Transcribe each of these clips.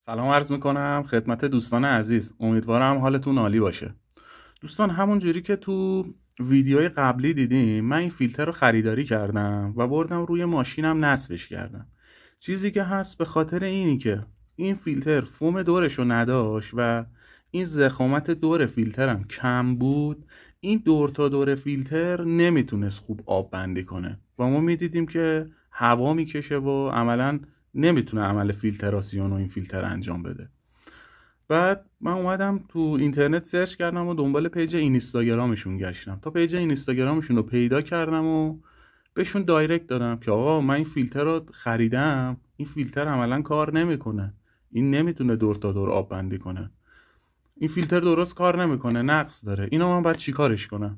سلام عرض میکنم خدمت دوستان عزیز. امیدوارم حالتون عالی باشه. دوستان، همون جوری که تو ویدیوهای قبلی دیدیم، من این فیلتر رو خریداری کردم و بردم روی ماشینم نصبش کردم. چیزی که هست به خاطر اینی که این فیلتر فوم دورش رو نداشت و این ضخامت دور فیلترم کم بود. این دور تا دور فیلتر نمیتونست خوب آب بندی کنه و ما میدیدیم که هوا میکشه و عملاً نمیتونه عمل فیلتراسیون و این فیلتر انجام بده. بعد من اومدم تو اینترنت سرچ کردم و دنبال پیج اینستاگرامشون گشتم تا پیج اینستاگرامشون رو پیدا کردم و بهشون دایرکت دادم که آقا من این فیلتر رو خریدم، این فیلتر عملا کار نمیکنه، این نمیتونه دور تا دور آب بندی کنه، این فیلتر درست کار نمیکنه، نقص داره، اینو من باید چی کارش کنم؟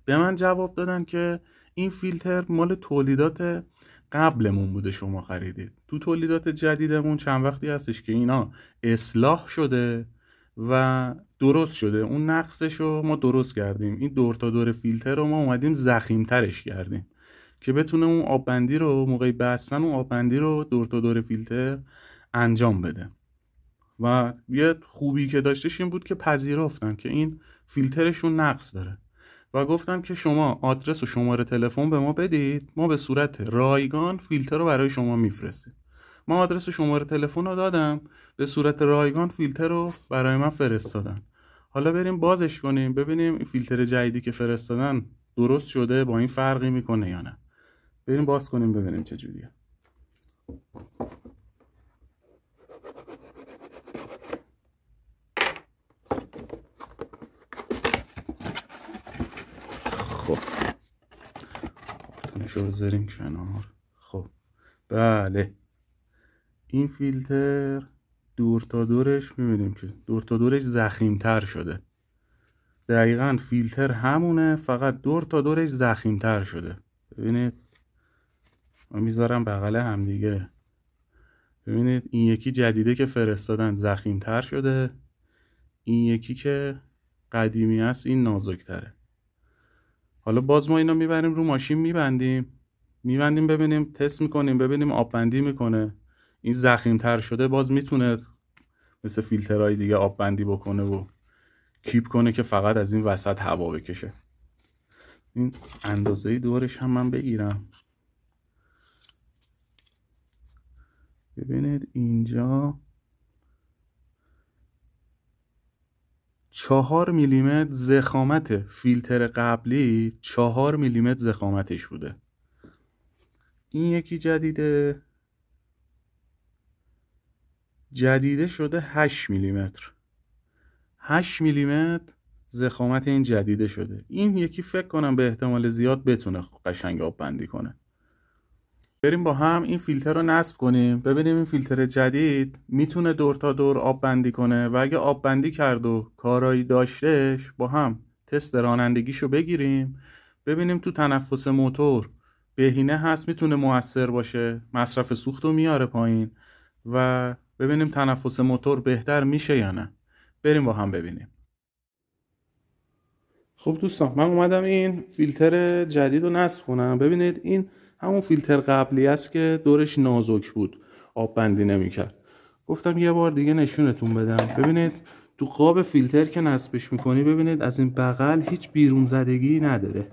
به من جواب دادن که این فیلتر مال تولیدات قبلمون بوده، شما خریدید. تو تولیدات جدیدمون چند وقتی هستش که اینا اصلاح شده و درست شده، اون نقصش رو ما درست کردیم. این دور تا دور فیلتر رو ما اومدیم ضخیم‌ترش کردیم که بتونه اون آببندی رو موقعی بستن اون آببندی رو دور تا دور فیلتر انجام بده. و یه خوبی که داشتش این بود که پذیرفتن که این فیلترشون نقص داره و گفتن که شما آدرس و شماره تلفن به ما بدید، ما به صورت رایگان فیلتر رو برای شما میفرستیم. ما آدرس و شماره تلفن رو دادم، به صورت رایگان فیلتر رو برای من فرستادن. حالا بریم بازش کنیم ببینیم این فیلتر جدیدی که فرستادن درست شده، با این فرقی میکنه یا نه. بریم باز کنیم ببینیم چه جوریه. خب نشو بذاریم کنار. خب بله، این فیلتر دور تا دورش میبینیم که دور تا دورش ضخیم‌تر شده. دقیقاً فیلتر همونه، فقط دور تا دورش ضخیم‌تر شده. ببینید من میذارم بغل هم دیگه. ببینید این یکی جدیده که فرستادن ضخیم‌تر شده، این یکی که قدیمی است این نازک‌تره. حالا باز ما اینا میبریم رو ماشین میبندیم ببینیم، تست میکنیم ببینیم آب بندی میکنه. این ضخیم‌تر شده باز میتونه مثل فیلترهای دیگه آب بندی بکنه و کیپ کنه که فقط از این وسط هوا بکشه. این اندازه دورش هم من بگیرم. ببینید اینجا 4 میلیمتر ضخامت فیلتر قبلی، 4 میلیمتر ضخامتش بوده. این یکی جدیده شده 8 میلیمتر. 8 میلیمتر ضخامت این جدیده شده. این یکی فکر کنم به احتمال زیاد بتونه قشنگ آب بندی کنه. بریم با هم این فیلتر رو نصب کنیم ببینیم این فیلتر جدید میتونه دور تا دور آب بندی کنه و اگه آب بندی کرد و کارایی داشتش با هم تست رانندگیشو بگیریم ببینیم تو تنفس موتور بهینه هست، میتونه مؤثر باشه، مصرف سوختو میاره پایین و ببینیم تنفس موتور بهتر میشه یا نه. بریم با هم ببینیم. خب دوستان، من اومدم این فیلتر جدید رو نصب کنم. ببینید این همون فیلتر قبلی است که دورش نازک بود، آب بندی نمی‌کرد. گفتم یه بار دیگه نشونتون بدم. ببینید تو قاب فیلتر که نصبش می‌کنی ببینید از این بغل هیچ بیرون زدگی نداره.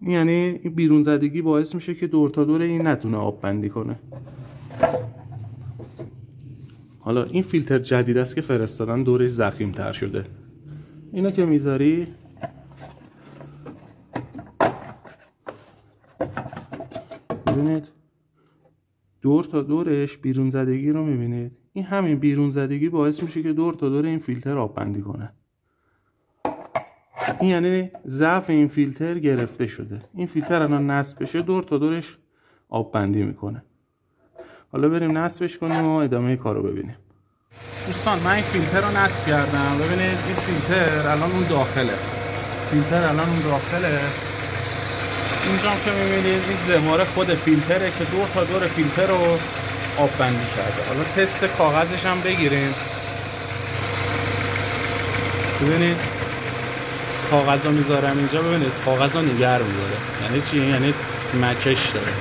یعنی این بیرون زدگی باعث میشه که دور تا دور این نتونه آب بندی کنه. حالا این فیلتر جدید است که فرستادن دورش ضخیم‌تر شده. اینو که میذاری ببینید دور تا دورش بیرون زدگی رو میبینید. این همین بیرون زدگی باعث میشه که دور تا دور این فیلتر آب بندی کنه. این یعنی ضعف این فیلتر گرفته شده. این فیلتر الان نصب بشه دور تا دورش آب بندی میکنه. حالا بریم نصبش کنیم و ادامه کارو ببینیم. دوستان، من این فیلتر رو نصب کردم. ببینید این فیلتر الان اون داخله. اینجا هم که میبینید این زماره خود فیلتره که دور تا دور فیلتر رو آب بندی کرده. حالا تست کاغذش هم بگیریم. ببینید کاغذ رو میذارم اینجا. ببینید کاغذ رو نگر میذاره. یعنی چی؟ یعنی مکش داره.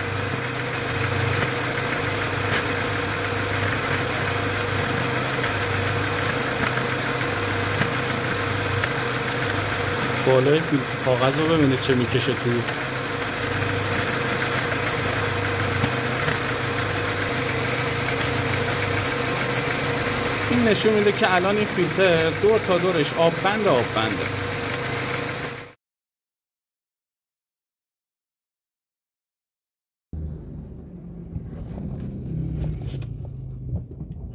بالای فیلتر کاغذ رو ببینید چه میکشه تو. این نشون میده که الان این فیلتر دور تا دورش آب بنده.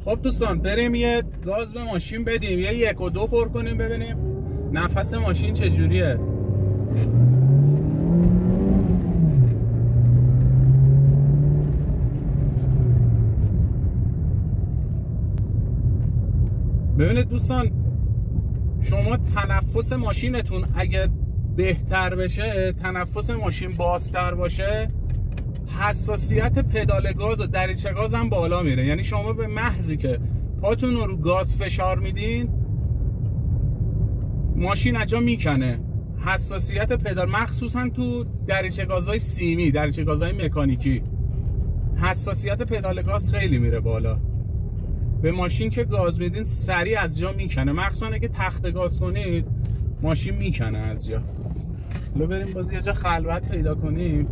خب دوستان، بریم یه گاز به ماشین بدیم، یه 1 و 2 پر کنیم ببینیم نفس ماشین چجوریه. ببینید دوستان، شما تنفس ماشینتون اگه بهتر بشه، تنفس ماشین بازتر باشه، حساسیت پدال گاز و دریچه گاز هم بالا میره. یعنی شما به محضی که پاتون رو گاز فشار میدین، ماشین از جا میکنه. حساسیت پدال، مخصوصا تو دریچه گازهای سیمی، دریچه گازهای مکانیکی، حساسیت پدال گاز خیلی میره بالا. به ماشین که گاز میدین سریع از جا میکنه، مخصوصا اگه تخت گاز کنید ماشین میکنه از جا. حالا بریم باز یه جا خلوت پیدا کنیم.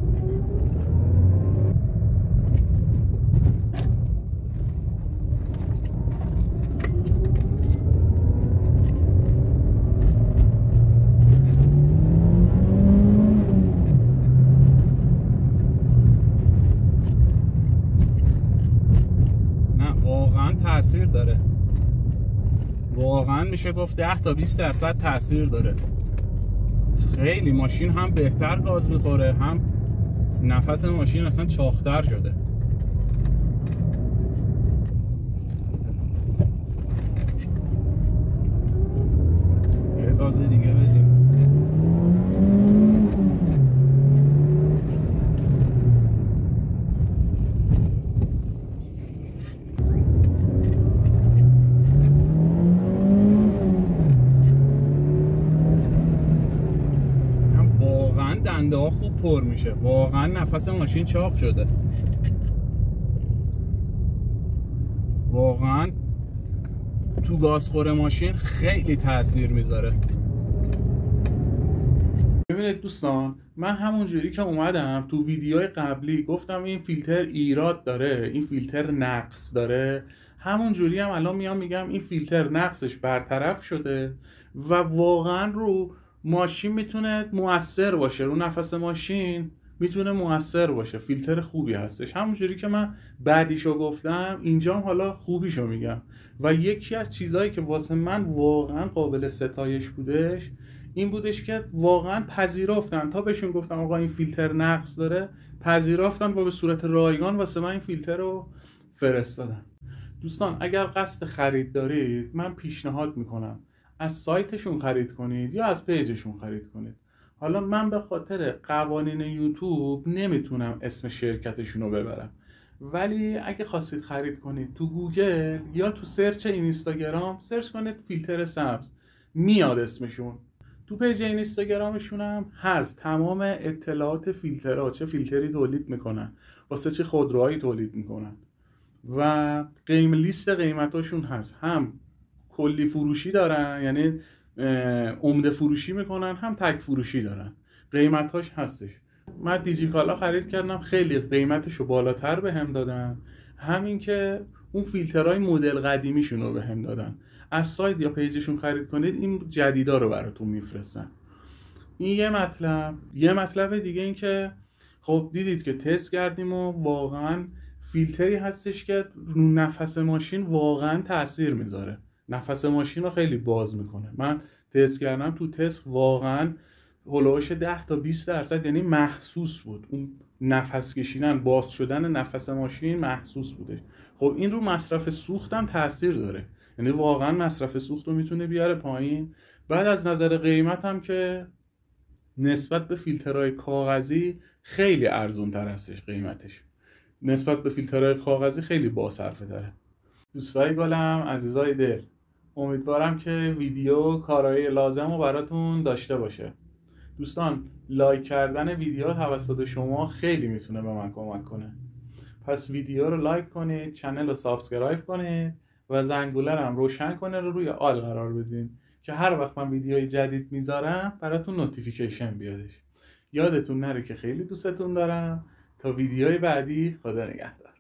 تأثیر داره، واقعا میشه گفت 10 تا 20% تأثیر داره. خیلی ماشین هم بهتر گاز میخوره، هم نفس ماشین اصلا چاق‌تر شده. یه گاز دیگه بدیم. دنده ها خوب پر میشه، واقعا نفس ماشین چاق شده، واقعا تو گازخور ماشین خیلی تاثیر میذاره. ببینید دوستان، من همون جوری که اومدم تو ویدیوهای قبلی گفتم این فیلتر ایراد داره، این فیلتر نقص داره، همون جوری هم الان میام میگم این فیلتر نقصش برطرف شده و واقعا رو ماشین میتونه مؤثر باشه، رو نفس ماشین میتونه مؤثر باشه. فیلتر خوبی هستش، همونجوری که من بعدیشو گفتم اینجا حالا خوبیشو میگم. و یکی از چیزهایی که واسه من واقعا قابل ستایش بودش این بودش که واقعا پذیرفتن، تا بهشون گفتم آقا این فیلتر نقص داره، پذیرفتن و به صورت رایگان واسه من این فیلتر رو فرستادن. دوستان اگر قصد خرید دارید، من پیشنهاد میکنم از سایتشون خرید کنید یا از پیجشون خرید کنید. حالا من به خاطر قوانین یوتیوب نمیتونم اسم شرکتشون رو ببرم، ولی اگه خواستید خرید کنید تو گوگل یا تو سرچ اینستاگرام سرچ کنید فیلتر سبز، میاد اسمشون. تو پیج اینستاگرامشون هم هست تمام اطلاعات فیلترها، چه فیلتری تولید میکنن، واسه چه خودروهایی تولید میکنن و لیست قیمتاشون هست. هم کلی فروشی دارن، یعنی عمده فروشی میکنن، هم تک فروشی دارن، قیمتاش هستش. من دیجیکالا خرید کردم، خیلی قیمتشو بالاتر بهم دادن، همین که اون فیلترهای مدل قدیمیشون رو بهم دادن. از سایت یا پیجشون خرید کنید، این جدیدا رو براتون میفرستن. این یه مطلب دیگه این که خب دیدید که تست کردیم و واقعا فیلتری هستش که رو نفس ماشین واقعا تاثیر میذاره، نفس ماشین رو خیلی باز میکنه. من تست کردم، تو تست واقعا هلوش 10 تا 20% یعنی محسوس بود، اون نفس کشیدن، باز شدن نفس ماشین محسوس بوده. خب این رو مصرف سوخت هم تاثیر داره، یعنی واقعا مصرف سوخت رو میتونه بیاره پایین. بعد از نظر قیمت هم که نسبت به فیلترهای کاغذی خیلی ارزون تر هستش، قیمتش نسبت به فیلترهای کاغذی خیلی باصرفه تره. دوستای گلم، عزیزای دل، امیدوارم که ویدیو کارهای لازم رو براتون داشته باشه. دوستان لایک کردن ویدیو توسط شما خیلی میتونه به من کمک کنه، پس ویدیو رو لایک کنید، چنل رو سابسکرایب کنید و زنگوله رو هم روشن کنه رو روی آل قرار بدین که هر وقت من ویدیوی جدید میذارم براتون نوتیفیکیشن بیادش. یادتون نره که خیلی دوستتون دارم. تا ویدیوی بعدی، خدا نگهدار.